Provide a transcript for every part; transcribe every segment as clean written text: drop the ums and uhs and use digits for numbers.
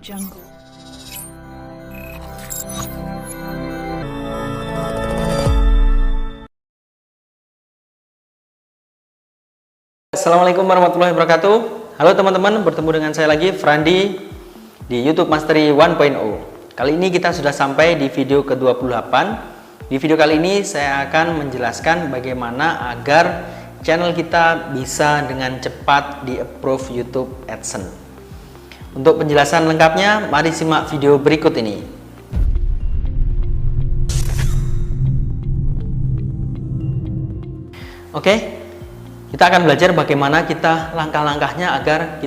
Jungle. Assalamualaikum warahmatullahi wabarakatuh. Halo teman-teman, bertemu dengan saya lagi, Frandi, di YouTube Mastery 1.0. Kali ini kita sudah sampai di video ke-28. Di video kali ini saya akan menjelaskan bagaimana agar channel kita bisa dengan cepat di-approve YouTube AdSense. Untuk penjelasan lengkapnya, mari simak video berikut ini. Oke, kita akan belajar bagaimana kita langkah-langkahnya agar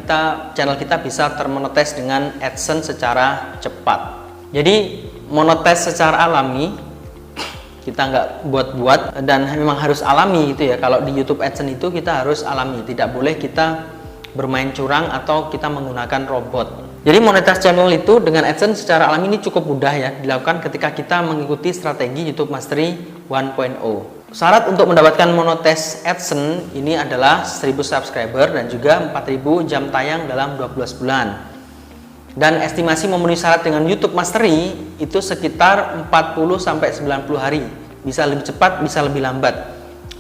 channel kita bisa termonetis dengan AdSense secara cepat. Jadi monetis secara alami, kita nggak buat-buat dan memang harus alami gitu ya. Kalau di YouTube AdSense itu kita harus alami, tidak boleh kita bermain curang atau kita menggunakan robot. Jadi monetis channel itu dengan AdSense secara alami ini cukup mudah ya dilakukan ketika kita mengikuti strategi YouTube Mastery 1.0. Syarat untuk mendapatkan monetis AdSense ini adalah 1000 subscriber dan juga 4000 jam tayang dalam 12 bulan. Dan estimasi memenuhi syarat dengan YouTube Mastery itu sekitar 40-90 hari. Bisa lebih cepat, bisa lebih lambat.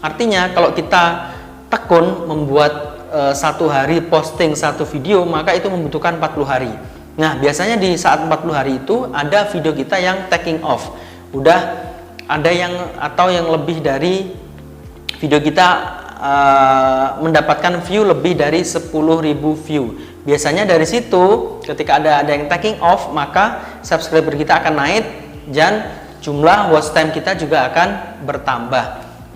Artinya kalau kita tekun membuat satu hari posting satu video, maka itu membutuhkan 40 hari. Nah, biasanya di saat 40 hari itu ada video kita yang taking off. Udah ada yang atau yang lebih dari video kita mendapatkan view lebih dari 10.000 view. Biasanya dari situ ketika ada yang taking off, maka subscriber kita akan naik dan jumlah watch time kita juga akan bertambah.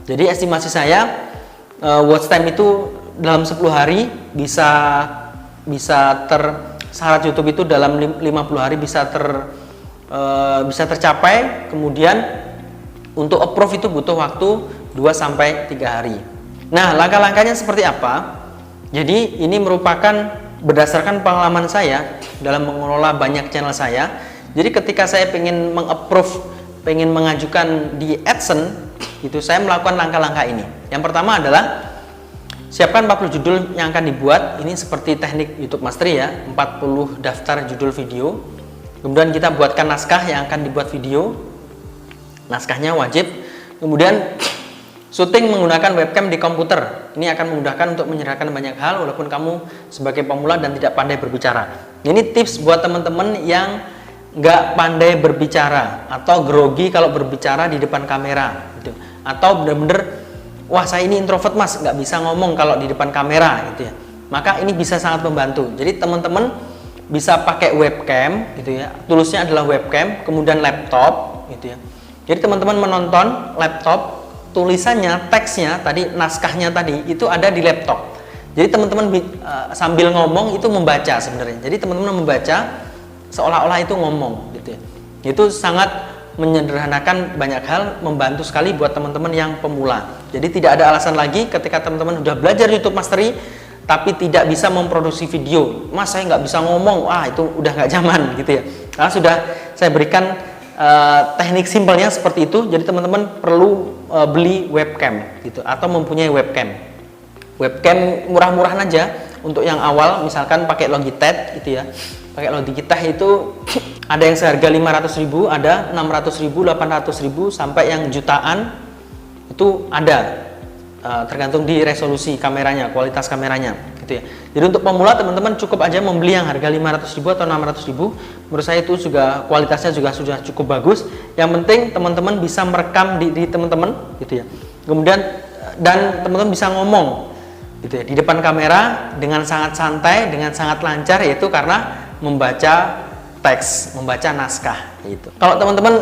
Jadi estimasi saya watch time itu dalam 10 hari syarat YouTube itu dalam 50 hari bisa tercapai. Kemudian untuk approve itu butuh waktu 2-3 hari. Nah, langkah-langkahnya seperti apa? Jadi ini merupakan berdasarkan pengalaman saya dalam mengelola banyak channel saya. Jadi ketika saya pengen mengapprove, pengen mengajukan di AdSense, itu saya melakukan langkah-langkah ini. Yang pertama adalah siapkan 40 judul yang akan dibuat. Ini seperti teknik YouTube Mastery ya, 40 daftar judul video. Kemudian kita buatkan naskah yang akan dibuat video. Naskahnya wajib. Kemudian syuting menggunakan webcam di komputer. Ini akan memudahkan untuk menyerahkan banyak hal walaupun kamu sebagai pemula dan tidak pandai berbicara. Ini tips buat teman-teman yang nggak pandai berbicara atau grogi kalau berbicara di depan kamera gitu. Atau bener-bener, wah saya ini introvert mas, nggak bisa ngomong kalau di depan kamera gitu ya. Maka ini bisa sangat membantu. Jadi teman-teman bisa pakai webcam gitu ya. Toolsnya adalah webcam, kemudian laptop gitu ya. Jadi teman-teman menonton laptop, tulisannya, teksnya tadi, naskahnya tadi itu ada di laptop. Jadi teman-teman sambil ngomong itu membaca sebenarnya. Jadi teman-teman membaca seolah-olah itu ngomong gitu ya. Itu sangat menyederhanakan banyak hal, membantu sekali buat teman-teman yang pemula. Jadi tidak ada alasan lagi ketika teman-teman sudah belajar YouTube Mastery tapi tidak bisa memproduksi video. Mas saya nggak bisa ngomong, wah itu udah nggak zaman gitu ya. Karena sudah saya berikan teknik simpelnya seperti itu. Jadi teman-teman perlu beli webcam gitu atau mempunyai webcam murah-murahan aja untuk yang awal, misalkan pakai Logitech gitu ya. Pakai Logitech itu ada yang seharga 500.000, ada 600.000, 800.000 sampai yang jutaan itu ada, tergantung di resolusi kameranya, kualitas kameranya gitu ya. Jadi untuk pemula teman-teman cukup aja membeli yang harga 500.000 atau 600.000. Menurut saya itu juga kualitasnya juga sudah cukup bagus. Yang penting teman-teman bisa merekam diri teman-teman gitu ya. Kemudian dan teman-teman bisa ngomong gitu ya di depan kamera dengan sangat santai, dengan sangat lancar, yaitu karena membaca teks, membaca naskah gitu. Kalau teman-teman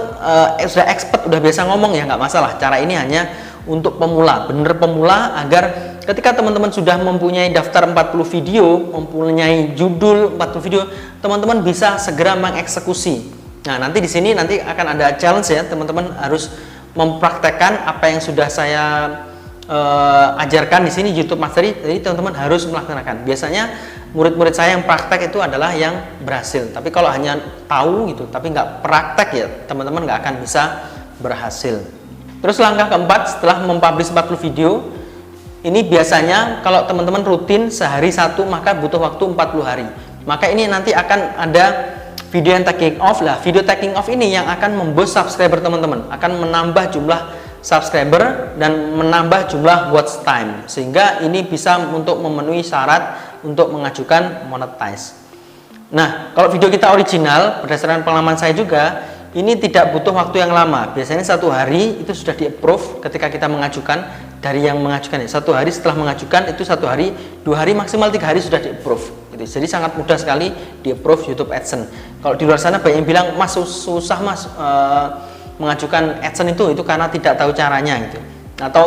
sudah expert, udah biasa ngomong ya nggak masalah. Cara ini hanya untuk pemula, bener pemula, agar ketika teman-teman sudah mempunyai daftar 40 video, mempunyai judul 40 video, teman-teman bisa segera mengeksekusi. Nah, nanti di sini nanti akan ada challenge ya, teman-teman harus mempraktekkan apa yang sudah saya ajarkan di sini YouTube Mastery. Jadi teman-teman harus melaksanakan. Biasanya murid-murid saya yang praktek itu adalah yang berhasil. Tapi kalau hanya tahu gitu, tapi nggak praktek ya, teman-teman nggak akan bisa berhasil. Terus langkah keempat, setelah mempublish 40 video, ini biasanya kalau teman-teman rutin sehari satu, maka butuh waktu 40 hari. Maka ini nanti akan ada video yang taking off lah. Video taking off ini yang akan memboost subscriber teman-teman, akan menambah jumlah subscriber dan menambah jumlah watch time, sehingga ini bisa untuk memenuhi syarat untuk mengajukan monetize. Nah, kalau video kita original, berdasarkan pengalaman saya juga, ini tidak butuh waktu yang lama. Biasanya 1 hari itu sudah di approve ketika kita mengajukan. Dari yang mengajukan, 1 hari setelah mengajukan itu 1 hari, 2 hari, maksimal 3 hari sudah di approve gitu. Jadi sangat mudah sekali di approve YouTube AdSense. Kalau di luar sana banyak yang bilang, mas susah mas mengajukan AdSense itu karena tidak tahu caranya gitu, atau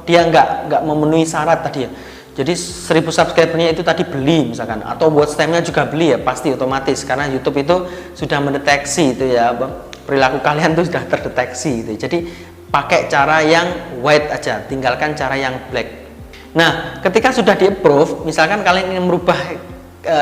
dia nggak memenuhi syarat tadi ya. Jadi 1000 subscribernya itu tadi beli misalkan, atau watch time-nya juga beli ya, pasti otomatis karena YouTube itu sudah mendeteksi itu ya, perilaku kalian itu sudah terdeteksi gitu. Jadi pakai cara yang white aja, tinggalkan cara yang black. Nah, ketika sudah di approve, misalkan kalian ingin merubah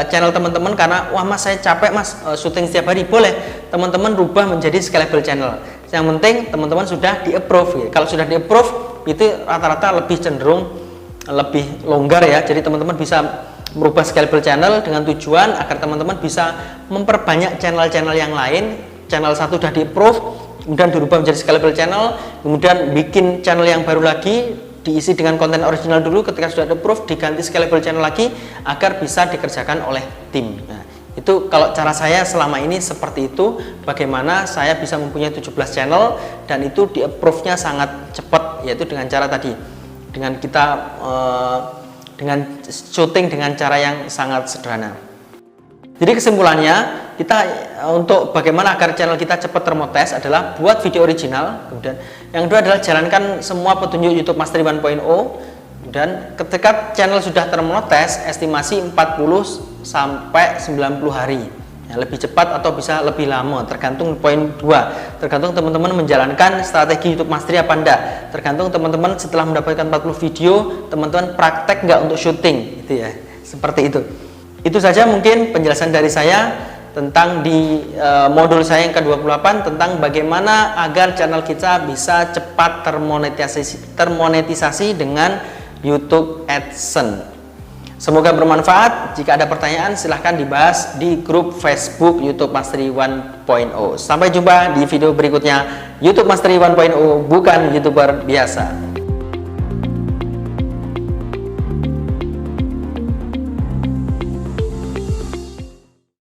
channel teman-teman karena wah mas saya capek mas syuting setiap hari, boleh teman-teman rubah menjadi scalable channel. Yang penting teman-teman sudah di approve ya. Kalau sudah di approve itu rata-rata lebih cenderung lebih longgar ya. Jadi teman-teman bisa merubah scalable channel dengan tujuan agar teman-teman bisa memperbanyak channel-channel yang lain. Channel satu sudah di approve, kemudian dirubah menjadi scalable channel, kemudian bikin channel yang baru lagi, diisi dengan konten original dulu, ketika sudah approve diganti scalable channel lagi agar bisa dikerjakan oleh tim. Nah, itu kalau cara saya selama ini seperti itu, bagaimana saya bisa mempunyai 17 channel dan itu di approve-nya sangat cepat, yaitu dengan cara tadi, dengan kita dengan syuting dengan cara yang sangat sederhana. Jadi kesimpulannya, kita untuk bagaimana agar channel kita cepat termonetize adalah buat video original, kemudian yang kedua adalah jalankan semua petunjuk YouTube Mastery 1.0, dan ketika channel sudah termonetize, estimasi 40 sampai 90 hari. Ya, lebih cepat atau bisa lebih lama, tergantung poin 2, tergantung teman-teman menjalankan strategi YouTube Mastery apa enggak, tergantung teman-teman setelah mendapatkan 40 video, teman-teman praktek nggak untuk syuting, gitu ya, seperti itu. Itu saja mungkin penjelasan dari saya tentang di modul saya yang ke-28 tentang bagaimana agar channel kita bisa cepat termonetisasi dengan YouTube AdSense. Semoga bermanfaat. Jika ada pertanyaan silahkan dibahas di grup Facebook YouTube Mastery 1.0. Sampai jumpa di video berikutnya. YouTube Mastery 1.0 bukan YouTuber biasa.